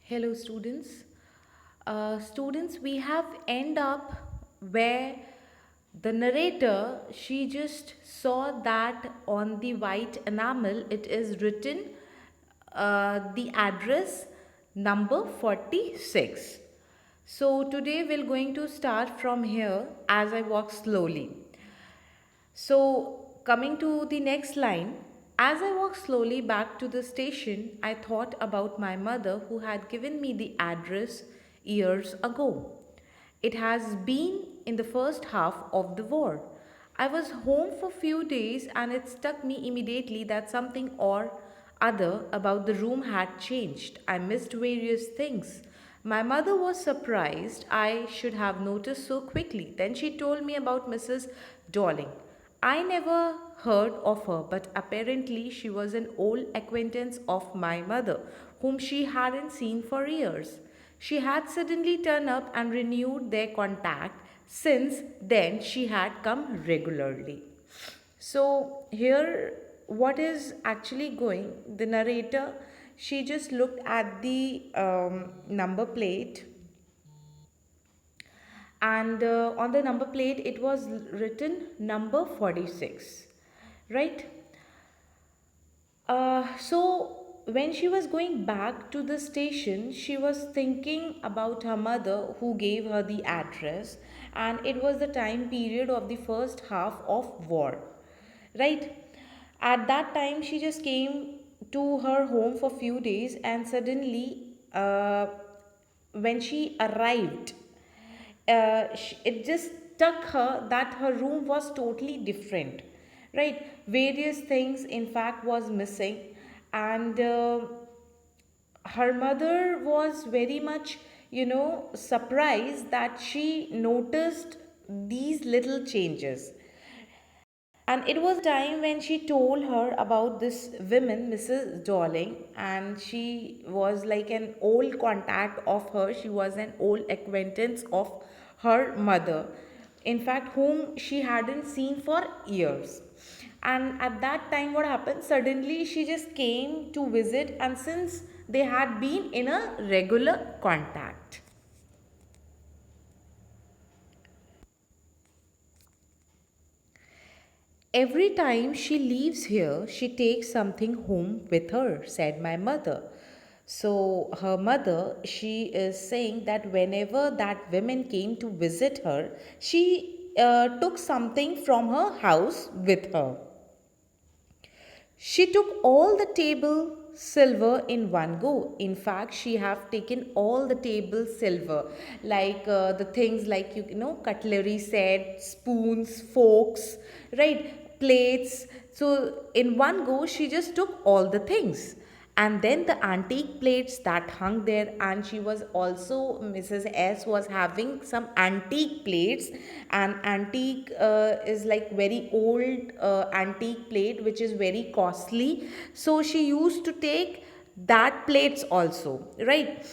Hello, students. Students, we have end up where the narrator she just saw that on the white enamel it is written the address number 46. So today we're going to start from here as I walk slowly. So, coming to the next line, as I walked slowly back to the station, I thought about my mother who had given me the address years ago. It has been in the first half of the war. I was home for few days and it struck me immediately that something or other about the room had changed. I missed various things. My mother was surprised I should have noticed so quickly. Then she told me about Mrs. Darling. I never heard of her, but apparently she was an old acquaintance of my mother, whom she hadn't seen for years. She had suddenly turned up and renewed their contact. Since then, she had come regularly. So, here, what is actually going? The narrator, she just looked at the number plate, and on the number plate it was written number 46, right? So when she was going back to the station, she was thinking about her mother who gave her the address, and it was the time period of the first half of war, right? At that time, she just came to her home for few days, and suddenly, when she arrived, it just struck her that her room was totally different, right? Various things in fact was missing, and her mother was very much surprised that she noticed these little changes. And it was time when she told her about this woman, Mrs. Darling, and she was like an old contact of her. She was an old acquaintance of her mother, in fact whom she hadn't seen for years. And at that time, what happened, suddenly she just came to visit, and since they had been in a regular contact. Every time she leaves here, she takes something home with her, said my mother. So, her mother, she is saying that whenever that woman came to visit her, she took something from her house with her. She took all the table silver in one go. In fact, she have taken all the table silver, like the things like cutlery set, spoons, forks, right, plates. So in one go, she just took all the things. And then the antique plates that hung there, and she was also, Mrs. S was having some antique plates. And antique is like very old antique plate which is very costly, so she used to take that plates also, right,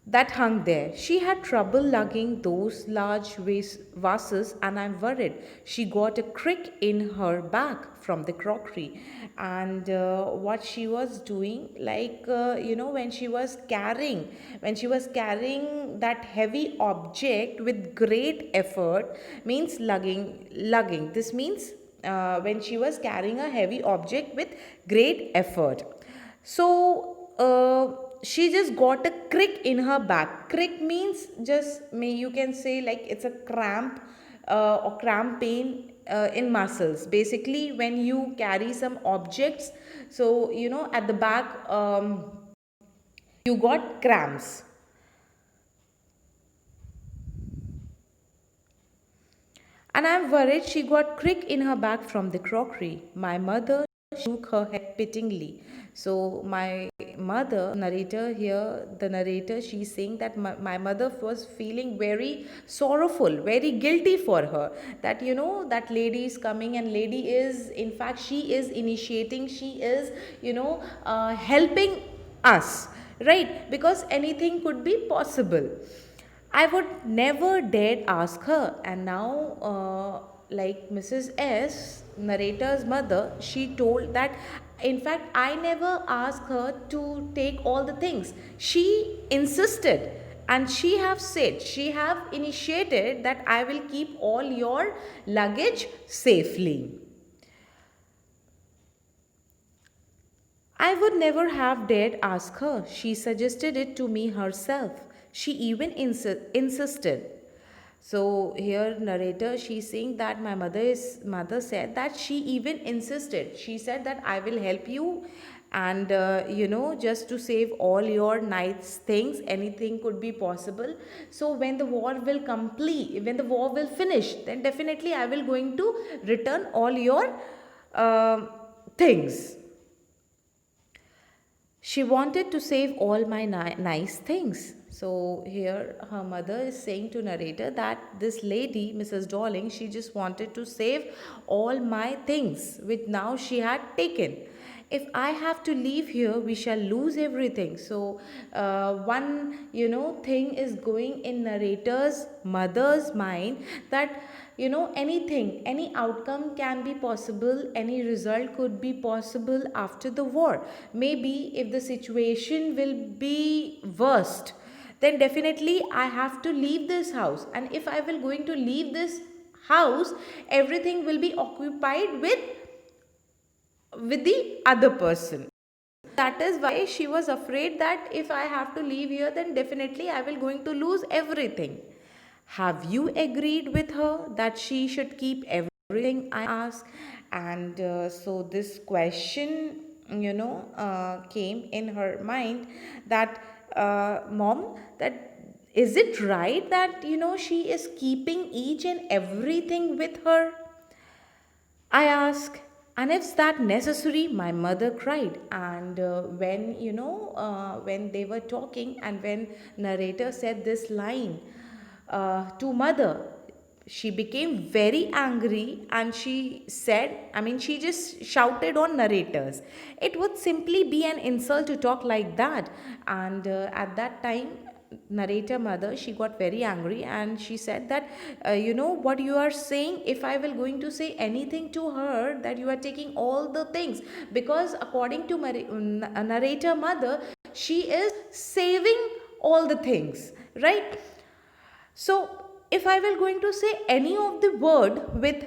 that hung there. She had trouble lugging those large vases, and I'm worried she got a crick in her back from the crockery. And what she was doing, like when she was carrying that heavy object with great effort, means lugging. This means when she was carrying a heavy object with great effort. So she just got a crick in her back. Crick means just may you can say like it's a cramp or cramp pain in muscles. Basically, when you carry some objects, so at the back you got cramps. And I'm worried she got crick in her back from the crockery. My mother shook her head pityingly. So my mother, narrator here, the narrator, she's saying that my mother was feeling very sorrowful, very guilty for her. That that lady is coming, and lady is, in fact, she is initiating, she is, helping us, right? Because anything could be possible. I would never dare ask her. And now, like Mrs. S, narrator's mother, she told that In fact, I never asked her to take all the things. She insisted, and she have said, she have initiated that I will keep all your luggage safely. I would never have dared ask her. She suggested it to me herself. She even insisted. So here narrator, she's saying that my mother said that she even insisted. She said that I will help you, and just to save all your nice things, anything could be possible. So when the war will finish, then definitely I will going to return all your things. She wanted to save all my nice things. So here her mother is saying to narrator that this lady, Mrs. Darling, she just wanted to save all my things which now she had taken. If I have to leave here, we shall lose everything. So one thing is going in narrator's mother's mind, that anything, any outcome can be possible, any result could be possible after the war. Maybe if the situation will be worst, then definitely I have to leave this house, and if I will going to leave this house, everything will be occupied with the other person. That is why she was afraid that if I have to leave here, then definitely I will going to lose everything. Have you agreed with her that she should keep everything, I ask? And so this question, came in her mind, that mom, that is it right that she is keeping each and everything with her? I ask, and it's that necessary? My mother cried. And when they were talking, and when narrator said this line to mother, she became very angry, and she said, I mean, she just shouted on narrators. It would simply be an insult to talk like that. And at that time, narrator mother, she got very angry, and she said that what you are saying, if I will going to say anything to her, that you are taking all the things, because according to narrator mother, she is saving all the things, right? So if I will going to say any of the word with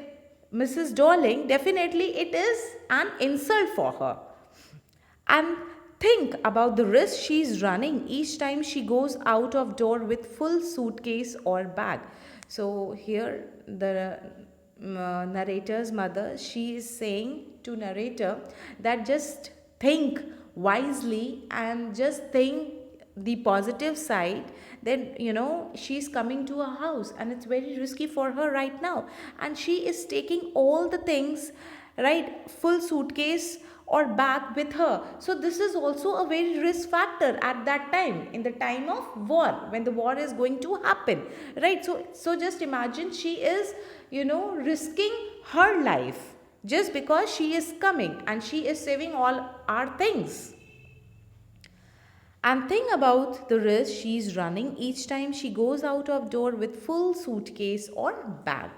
Mrs. Darling, definitely it is an insult for her. And think about the risk she is running each time she goes out of door with full suitcase or bag. So here the narrator's mother, she is saying to narrator that just think wisely and just think the positive side. Then she's coming to a house, and it's very risky for her right now, and she is taking all the things, right, full suitcase or bag with her. So this is also a very risk factor at that time, in the time of war, when the war is going to happen, right? So just imagine, she is risking her life just because she is coming, and she is saving all our things. And think about the risk she's running each time she goes out of door with full suitcase or bag.